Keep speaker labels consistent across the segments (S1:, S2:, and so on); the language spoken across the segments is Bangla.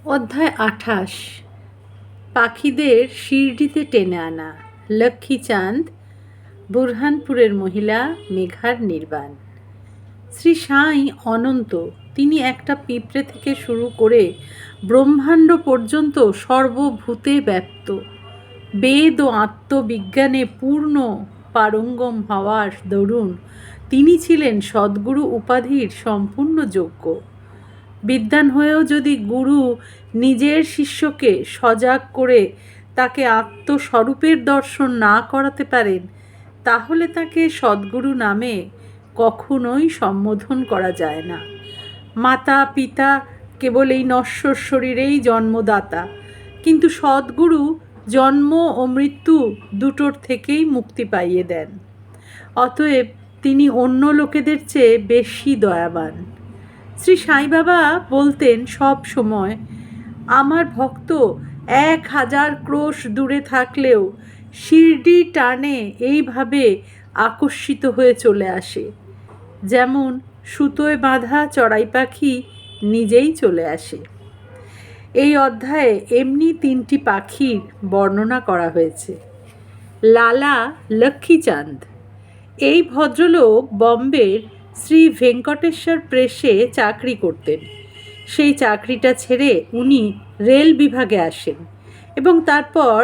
S1: অধ্যায় 28। পাখিদের শিরডিতে টেনে আনা। লক্ষ্মীচাঁদ, বুরহানপুরের মহিলা, মেঘার নির্বাণ। শ্রী সাঁই অনন্ত। তিনি একটা পিঁপড়ে থেকে শুরু করে ব্রহ্মাণ্ড পর্যন্ত সর্বভূতে ব্যাপ্ত। বেদ ও আত্মবিজ্ঞানে পূর্ণ পারঙ্গম হওয়ার দরুন তিনি ছিলেন সদ্গুরু উপাধির সম্পূর্ণ যোগ্য। বিদ্বান হয়েও যদি গুরু নিজের শিষ্যকে সজাগ করে তাকে আত্মস্বরূপের দর্শন না করাতে পারেন, তাহলে তাকে সদ্গুরু নামে কখনোই সম্বোধন করা যায় না। মাতা পিতা কেবল এই নশ্বর শরীরেই জন্মদাতা, কিন্তু সদ্গুরু জন্ম ও মৃত্যু দুটোর থেকেই মুক্তি পাইয়ে দেন। অতএব তিনি অন্য লোকেদের চেয়ে বেশি দয়াবান। শ্রী সাই বাবা বলতেন সব সময়, আমার ভক্ত 1000 ক্রোশ দূরে থাকলেও শিরডি টানে এইভাবে আকর্ষিত হয়ে চলে আসে, যেমন সুতোয় বাঁধা চড়াই পাখি নিজেই চলে আসে। এই অধ্যায়ে এমনি 3টি পাখির বর্ণনা করা হয়েছে। লালা লক্ষ্মীচাঁদ। এই ভদ্রলোক বম্বের শ্রী ভেঙ্কটেশ্বর প্রেসে চাকরি করতেন। সেই চাকরিটা ছেড়ে উনি রেল বিভাগে আসেন এবং তারপর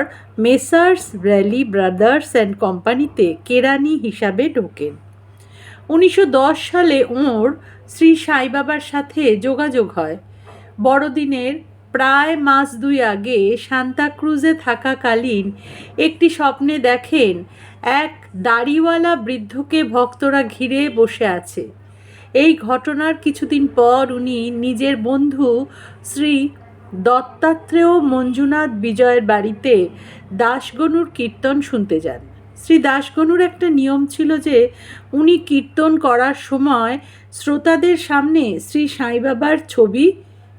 S1: মেসার্স র্যালি ব্রাদার্স অ্যান্ড কোম্পানিতে কেরানি হিসাবে ঢোকেন। 1910 সালে ওঁর শ্রী সাই বাবার সাথে যোগাযোগ হয়। বড়দিনের প্রায় মাস 2 আগে সান্তাক্রুজে থাকাকালীন একটি স্বপ্নে দেখেন এক দাড়িওয়ালা বৃদ্ধকে ভক্তরা ঘিরে বসে আছে। এই ঘটনার কিছুদিন পর উনি নিজের বন্ধু শ্রী দত্তাত্রেয় মঞ্জুনাথ বিজয়ের বাড়িতে দাসগণুর কীর্তন শুনতে যান। শ্রী দাসগণুর একটা নিয়ম ছিল যে উনি কীর্তন করার সময় শ্রোতাদের সামনে শ্রী সাই বাবার ছবি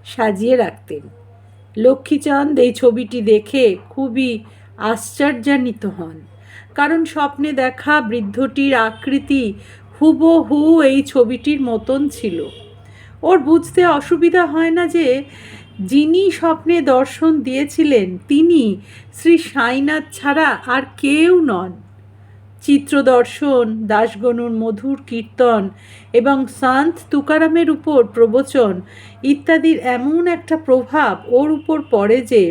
S1: সাজিয়ে রাখতেন। লক্ষ্মীচাঁদ এই ছবিটি দেখে খুবই আশ্চর্যান্বিত হন, কারণ স্বপ্নে দেখা বৃদ্ধটির আকৃতি হুবহু এই ছবিটির মতন ছিল। ওর বুঝতে অসুবিধা হয় না যে যিনি স্বপ্নে দর্শন দিয়েছিলেন তিনি শ্রী সাইনাথ ছাড়া আর কেউ নন। চিত্রদর্শন, দাসগণুর মধুর কীর্তন এবং সন্ত তুকারামের উপর প্রবচন ইত্যাদির এমন একটা প্রভাব ওর উপর পড়ে যে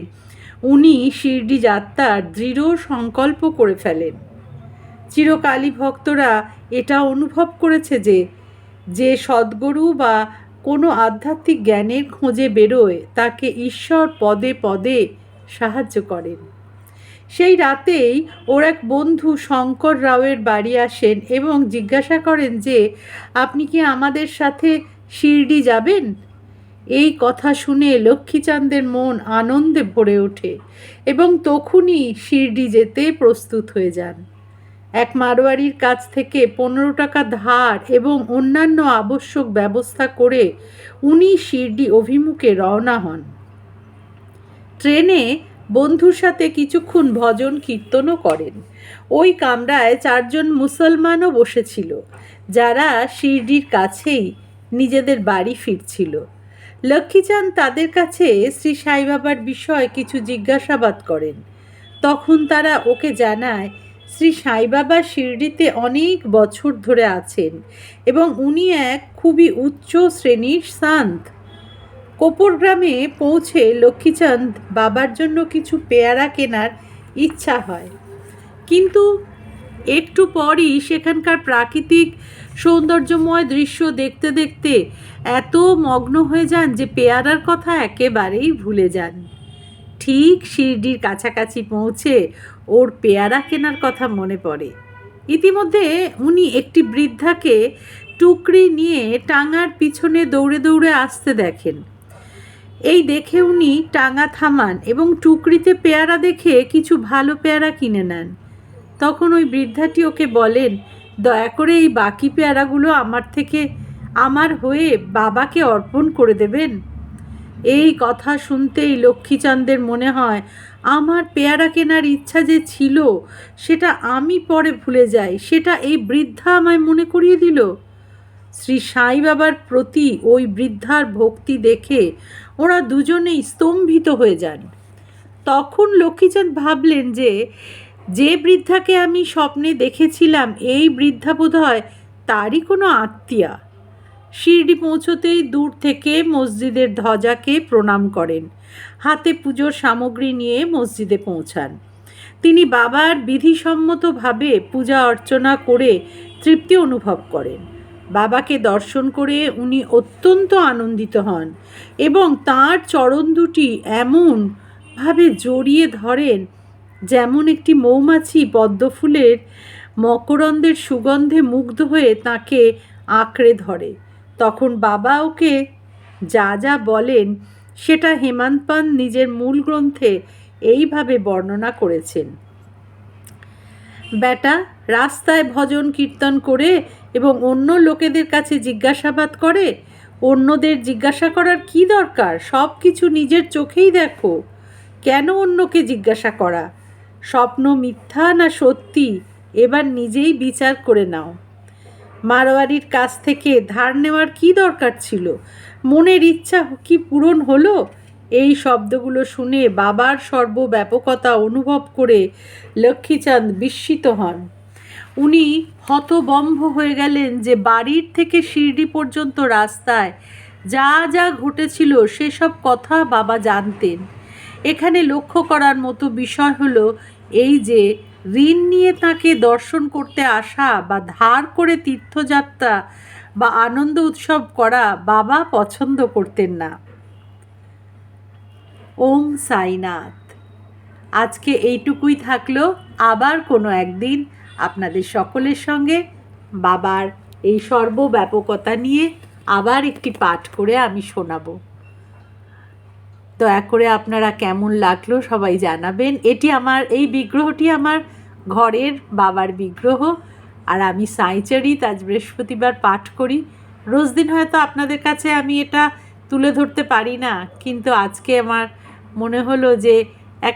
S1: উনি শিরডি যাত্রার দৃঢ় সংকল্প করে ফেলেন। চিরকালই ভক্তরা এটা অনুভব করেছে যে যে সদ্গুরু বা কোনো আধ্যাত্মিক জ্ঞানের খোঁজে বেরোয় তাকে ঈশ্বর পদে পদে সাহায্য করেন। সেই রাতেই ওর এক বন্ধু শঙ্কর রাওয়ের বাড়ি আসেন এবং জিজ্ঞাসা করেন যে আপনি কি আমাদের সাথে শিরডি যাবেন? এই কথা শুনে লক্ষ্মীচাঁদের মন আনন্দে ভরে ওঠে এবং তখনই শিরডি যেতে প্রস্তুত হয়ে যান। এক মারোয়ারির কাছ থেকে 15 টাকা ধার এবং অন্যান্য আবশ্যক ব্যবস্থা করে উনি শিরডি অভিমুখে রওনা হন। ট্রেনে বন্ধুর সাথে কিছুক্ষণ ভজন কীর্তনও করেন। ওই কামরায় 4 জন মুসলমানও বসেছিল, যারা শিরডির কাছেই নিজেদের বাড়ি ফিরছিল। লক্ষ্মীচাঁদ তাদের কাছে শ্রী সাই বাবার বিষয়ে কিছু জিজ্ঞাসাবাদ করেন। তখন তারা ওকে জানায় শ্রী সাই বাবা শিরডিতে অনেক বছর ধরে আছেন এবং উনি এক খুবই উচ্চ শ্রেণীর সান্ত। কোপর গ্রামে পৌঁছে লক্ষ্মীচাঁদ বাবার জন্য কিছু পেয়ারা কেনার ইচ্ছা হয়, কিন্তু একটু পরই সেখানকার প্রাকৃতিক সৌন্দর্যময় দৃশ্য দেখতে দেখতে এত মগ্ন হয়ে যান যে পেয়ারার কথা একেবারেই ভুলে যান। ঠিক শিরডির কাছাকাছি পৌঁছে ওর পেয়ারা কেনার কথা মনে পড়ে। ইতিমধ্যে উনি একটি বৃদ্ধাকে টুকরি নিয়ে টাঙার পিছনে দৌড়ে দৌড়ে আসতে দেখেন। এই দেখে উনি টাঙা থামান এবং টুকরিতে পেয়ারা দেখে কিছু ভালো পেয়ারা কিনে নেন। তখন ওই বৃদ্ধাটি ওকে বলেন, দয়া করে এই বাকি পেয়ারাগুলো আমার হয়ে বাবাকে অর্পণ করে দেবেন। এই কথা শুনতেই লক্ষ্মীচাঁদের মনে হয় আমার পেয়ারা কেনার ইচ্ছা যে ছিল সেটা আমি পরে ভুলে যাই, সেটা এই বৃদ্ধা আমায় মনে করিয়ে দিল। শ্রী সাই বাবার প্রতি ওই বৃদ্ধার ভক্তি দেখে ওরা দুজনেই স্তম্ভিত হয়ে যান। তখন লক্ষ্মীচাঁদ ভাবলেন যে যে বৃদ্ধাকে আমি স্বপ্নে দেখেছিলাম এই বৃদ্ধা বোধহয় তারই কোনো আত্মীয়া। শিরডি পৌঁছতেই দূর থেকে মসজিদের ধ্বজাকে প্রণাম করেন, হাতে পুজোর সামগ্রী নিয়ে মসজিদে পৌঁছান। তিনি বাবার বিধিসম্মতভাবে পূজা অর্চনা করে তৃপ্তি অনুভব করেন। বাবাকে দর্শন করে উনি অত্যন্ত আনন্দিত হন এবং তাঁর চরণ দুটি এমনভাবে জড়িয়ে ধরেন যেমন একটি মৌমাছি পদ্মফুলের মকরন্দের সুগন্ধে মুগ্ধ হয়ে তাকে আঁকড়ে ধরে। তখন বাবা ওকে যা যা বলেন সেটা হেমন্ত পান্থ নিজের মূল গ্রন্থে এইভাবে বর্ণনা করেছেন। বেটা, রাস্তায় ভজন কীর্তন করে এবং অন্য লোকেদের কাছে জিজ্ঞাসাবাদ করে। অন্যদের জিজ্ঞাসা করার কি দরকার? সব কিছু নিজের চোখেই দেখো। কেন অন্যকে জিজ্ঞাসা করা? স্বপ্ন মিথ্যা না সত্যি এবার নিজেই বিচার করে নাও। মারোয়ারির কাছ থেকে ধার নেওয়ার কি দরকার ছিল? মনের ইচ্ছা কি পূরণ হলো? এই শব্দগুলো শুনে বাবার সর্বব্যাপকতা অনুভব করে লক্ষ্মীচাঁদ বিস্মিত হন। উনি হতবম্ব হয়ে গেলেন যে বাড়ির থেকে শিরডি পর্যন্ত রাস্তায় যা যা ঘটেছিল সেসব কথা বাবা জানতেন। এখানে লক্ষ্য করার মতো বিষয় হলো এই যে ঋণ নিয়ে তাকে দর্শন করতে আসা বা ধার করে তীর্থযাত্রা বা আনন্দ উৎসব করা বাবা পছন্দ করতেন না। ওম সাইনাথ। আজকে এইটুকুই থাকলো। আবার কোনো একদিন আপনাদের সকলের সঙ্গে বাবার এই সর্বব্যাপকতা নিয়ে আবার একটি পাঠ করে আমি শোনাবো। দয়া করে আপনারা কেমন লাগলো সবাই জানাবেন। এই বিগ্রহটি আমার ঘরের বাবার বিগ্রহ, আর আমি সাঁইচরিত আজ বৃহস্পতিবার পাঠ করি। রোজ দিন হয়তো আপনাদের কাছে আমি এটা তুলে ধরতে পারি না, কিন্তু আজকে আমার মনে হলো যে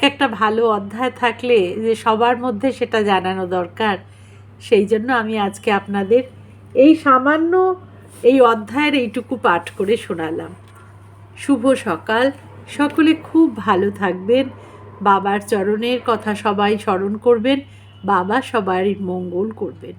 S1: একটা ভালো অধ্যায় থাকলে যে সবার মধ্যে সেটা জানানো দরকার। সেই জন্য আমি আজকে আপনাদের এই সামান্য এই অধ্যায়ের এইটুকু পাঠ করে শোনালাম। শুভ সকাল। সকলে খুব ভালো থাকবেন। বাবার চরণের কথা সবাই স্মরণ করবেন। বাবা সবার মঙ্গল করবেন।